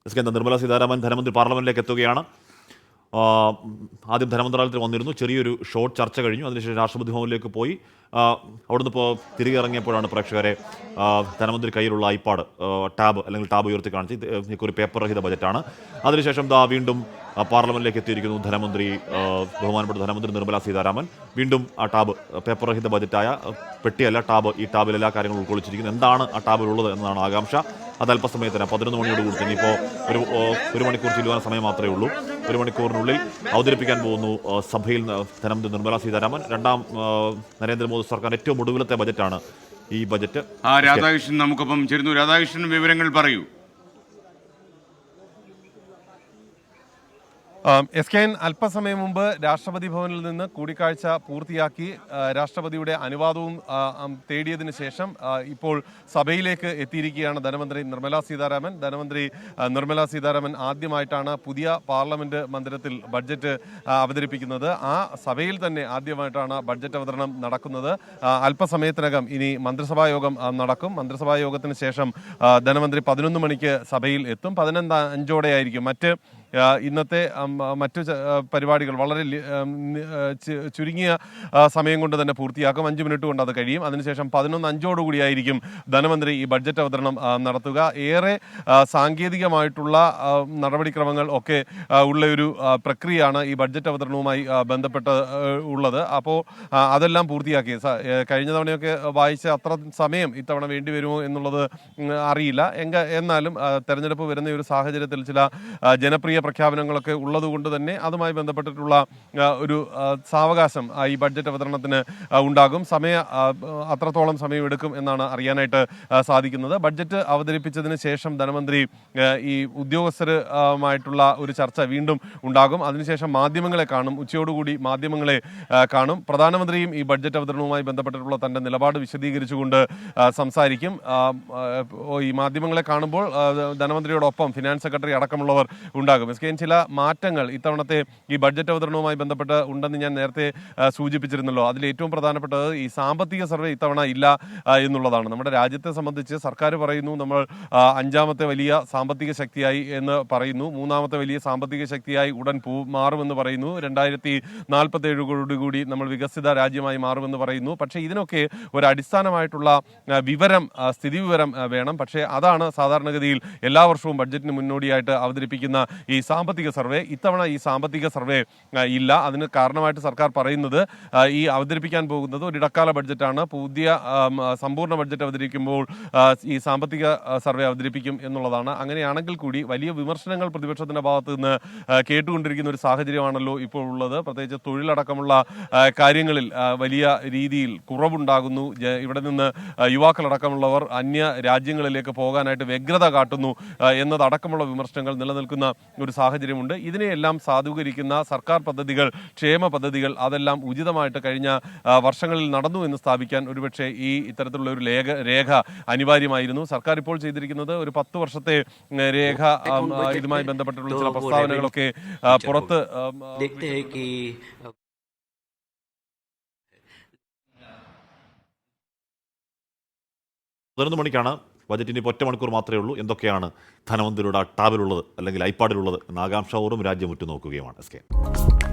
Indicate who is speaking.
Speaker 1: നിർമ്മലാ സീതാരാമൻ ധനമന്ത്രി പാർലമെന്റിലേക്ക് എത്തുകയാണ്. ആദ്യം ധനമന്ത്രാലയത്തിൽ വന്നിരുന്നു, ചെറിയൊരു ഷോർട്ട് ചർച്ച കഴിഞ്ഞു. അതിനുശേഷം രാഷ്ട്രപതി ഭവനിലേക്ക് പോയി. അവിടുന്ന് ഇപ്പോൾ തിരികെ ഇറങ്ങിയപ്പോഴാണ് പ്രേക്ഷകരെ ധനമന്ത്രി കയ്യിലുള്ള ഐപാഡ് ടാബ് ഉയർത്തി കാണിച്ച് ഒരു പേപ്പർ രഹിത ബജറ്റാണ്. അതിനുശേഷം വീണ്ടും പാർലമെന്റിലേക്ക് എത്തിയിരിക്കുന്നു ബഹുമാനപ്പെട്ട ധനമന്ത്രി നിർമ്മലാ സീതാരാമൻ. വീണ്ടും ആ പേപ്പർ രഹിത ബജറ്റായ പെട്ടിയല്ല ടാബ്, ഈ ടാബിൽ എല്ലാ കാര്യങ്ങളും ഉൾക്കൊള്ളിച്ചിരിക്കുന്നു. എന്താണ് ആ ടാബിലുള്ളത് എന്നതാണ് ആകാംക്ഷ. അത് അല്പസമയത്തിന് 11 മണിയോടുകൂടി തന്നെ ഇപ്പോൾ ഒരു മണിക്കൂർ ചെല്ലുവാൻ സമയം മാത്രമേ ഉള്ളൂ. ഒരു മണിക്കൂറിനുള്ളിൽ അവതരിപ്പിക്കാൻ പോകുന്നു സഭയിൽ ധനമന്ത്രി നിർമ്മലാ സീതാരാമൻ. നരേന്ദ്രമോദി സർക്കാർ ഏറ്റവും ഒടുവിലത്തെ ബജറ്റാണ് ഈ ബജറ്റ്.
Speaker 2: രാധാകൃഷ്ണൻ നമുക്കൊപ്പം ചേരുന്നു. രാധാകൃഷ്ണൻ, വിവരങ്ങൾ പറയൂ.
Speaker 3: SKN അല്പസമയം മുമ്പ് രാഷ്ട്രപതി ഭവനിൽ നിന്ന് കൂടിക്കാഴ്ച പൂർത്തിയാക്കി രാഷ്ട്രപതിയുടെ അനുവാദവും തേടിയതിനു ശേഷം ഇപ്പോൾ സഭയിലേക്ക് എത്തിയിരിക്കുകയാണ് ധനമന്ത്രി നിർമ്മലാ സീതാരാമൻ. നിർമ്മലാ സീതാരാമൻ ആദ്യമായിട്ടാണ് പുതിയ പാർലമെന്റ് മന്ദിരത്തിൽ ബഡ്ജറ്റ് അവതരിപ്പിക്കുന്നത്. ആ സഭയിൽ തന്നെ ആദ്യമായിട്ടാണ് ബഡ്ജറ്റ് അവതരണം നടക്കുന്നത്. അല്പസമയത്തിനകം ഇനി മന്ത്രിസഭാ യോഗം നടക്കും. മന്ത്രിസഭാ യോഗത്തിന് ശേഷം ധനമന്ത്രി 11 മണിക്ക് സഭയിൽ എത്തും. 11:05 ഇന്നത്തെ മറ്റു പരിപാടികൾ വളരെ ചുരുങ്ങിയ സമയം കൊണ്ട് തന്നെ പൂർത്തിയാക്കും. 5 മിനിറ്റ് കൊണ്ട് അത് കഴിയും. അതിനുശേഷം 11:05 ധനമന്ത്രി ഈ ബഡ്ജറ്റ് അവതരണം നടത്തുക. ഏറെ സാങ്കേതികമായിട്ടുള്ള നടപടിക്രമങ്ങൾ ഒക്കെ ഉള്ള ഒരു പ്രക്രിയയാണ് ഈ ബഡ്ജറ്റ് അവതരണവുമായി ബന്ധപ്പെട്ട് ഉള്ളത്. അപ്പോൾ അതെല്ലാം പൂർത്തിയാക്കി. കഴിഞ്ഞ തവണയൊക്കെ വായിച്ച അത്ര സമയം ഇത്തവണ വേണ്ടി വരുമോ എന്നുള്ളത് അറിയില്ല. എന്നാലും തെരഞ്ഞെടുപ്പ് വരുന്ന ഒരു സാഹചര്യത്തിൽ ചില ജനപ്രിയ പ്രഖ്യാപനങ്ങളൊക്കെ ഉള്ളതുകൊണ്ട് തന്നെ അതുമായി ബന്ധപ്പെട്ടിട്ടുള്ള ഒരു സാവകാശം ഈ ബഡ്ജറ്റ് അവതരണത്തിന് ഉണ്ടാകും. അത്രത്തോളം സമയമെടുക്കും എന്നാണ് അറിയാനായിട്ട് സാധിക്കുന്നത്. ബഡ്ജറ്റ് അവതരിപ്പിച്ചതിന് ശേഷം ധനമന്ത്രി ഈ ഉദ്യോഗസ്ഥരുമായിട്ടുള്ള ഒരു ചർച്ച വീണ്ടും ഉണ്ടാകും. അതിനുശേഷം മാധ്യമങ്ങളെ കാണും. ഉച്ചയോടുകൂടി മാധ്യമങ്ങളെ കാണും. പ്രധാനമന്ത്രിയും ഈ ബഡ്ജറ്റ് അവതരണവുമായി ബന്ധപ്പെട്ടിട്ടുള്ള തന്റെ നിലപാട് വിശദീകരിച്ചുകൊണ്ട് സംസാരിക്കും. ഈ മാധ്യമങ്ങളെ കാണുമ്പോൾ ധനമന്ത്രിയോടൊപ്പം ഫിനാൻസ് സെക്രട്ടറി അടക്കമുള്ളവർ ഉണ്ടാകും. ചില മാറ്റങ്ങൾ ഇത്തവണത്തെ ഈ ബഡ്ജറ്റ് അവതരണവുമായി ബന്ധപ്പെട്ട് ഉണ്ടെന്ന് ഞാൻ നേരത്തെ സൂചിപ്പിച്ചിരുന്നല്ലോ. അതിൽ ഏറ്റവും പ്രധാനപ്പെട്ടത് ഈ സാമ്പത്തിക സർവേ ഇത്തവണ ഇല്ല എന്നുള്ളതാണ്. നമ്മുടെ രാജ്യത്തെ സംബന്ധിച്ച് സർക്കാർ പറയുന്നു നമ്മൾ 5ാമത്തെ വലിയ സാമ്പത്തിക ശക്തിയായി എന്ന് പറയുന്നു. 3ാമത്തെ വലിയ സാമ്പത്തിക ശക്തിയായി ഉടൻ മാറുമെന്ന് പറയുന്നു. 2047 നമ്മൾ വികസിത രാജ്യമായി മാറുമെന്ന് പറയുന്നു. പക്ഷേ ഇതിനൊക്കെ ഒരു അടിസ്ഥാനമായിട്ടുള്ള സ്ഥിതി വിവരം വേണം. പക്ഷേ അതാണ് സാധാരണഗതിയിൽ എല്ലാ വർഷവും ബഡ്ജറ്റിന് മുന്നോടിയായിട്ട് അവതരിപ്പിക്കുന്ന ഈ സാമ്പത്തിക സർവേ. ഇത്തവണ ഈ സാമ്പത്തിക സർവേ ഇല്ല. അതിന് കാരണമായിട്ട് സർക്കാർ പറയുന്നത് ഈ അവതരിപ്പിക്കാൻ പോകുന്നത് ഒരു ഇടക്കാല ബഡ്ജറ്റാണ്. പുതിയ സമ്പൂർണ്ണ ബഡ്ജറ്റ് അവതരിക്കുമ്പോൾ ഈ സാമ്പത്തിക സർവേ അവതരിപ്പിക്കും എന്നുള്ളതാണ്. അങ്ങനെയാണെങ്കിൽ കൂടി വലിയ വിമർശനങ്ങൾ പ്രതിപക്ഷത്തിന്റെ ഭാഗത്ത് നിന്ന് കേട്ടുകൊണ്ടിരിക്കുന്ന ഒരു സാഹചര്യമാണല്ലോ ഇപ്പോൾ ഉള്ളത്. പ്രത്യേകിച്ച് തൊഴിലടക്കമുള്ള കാര്യങ്ങളിൽ വലിയ രീതിയിൽ കുറവുണ്ടാകുന്നു. ഇവിടെ നിന്ന് യുവാക്കളടക്കമുള്ളവർ അന്യ രാജ്യങ്ങളിലേക്ക് പോകാനായിട്ട് വ്യഗ്രത കാട്ടുന്നു എന്നതടക്കമുള്ള വിമർശനങ്ങൾ നിലനിൽക്കുന്ന ഒരു സാഹചര്യമുണ്ട്. ഇതിനെയെല്ലാം സാധൂകരിക്കുന്ന സർക്കാർ പദ്ധതികൾ, ക്ഷേമ പദ്ധതികൾ അതെല്ലാം ഉചിതമായിട്ട് കഴിഞ്ഞ വർഷങ്ങളിൽ നടന്നു എന്ന് സ്ഥാപിക്കാൻ ഒരുപക്ഷെ ഇത്തരത്തിലുള്ള ഒരു രേഖ അനിവാര്യമായിരുന്നു. സർക്കാർ ഇപ്പോൾ ചെയ്തിരിക്കുന്നത് ഒരു 10 വർഷത്തെ രേഖ, ഇതുമായി ബന്ധപ്പെട്ടുള്ള ചില പ്രസ്താവനകളൊക്കെ പുറത്ത്
Speaker 1: 11 മണിക്കാണ് ബജറ്റിന് ഇപ്പോൾ 1 മണിക്കൂർ മാത്രമേ ഉള്ളൂ. എന്തൊക്കെയാണ് ധനമന്ത്രിയുടെ ടാബിലുള്ളത് അല്ലെങ്കിൽ ഐപാഡിലുള്ളത് എന്ന ആകാംക്ഷപൂർവ്വം രാജ്യം ഉറ്റുനോക്കുകയുമാണ്. SKN.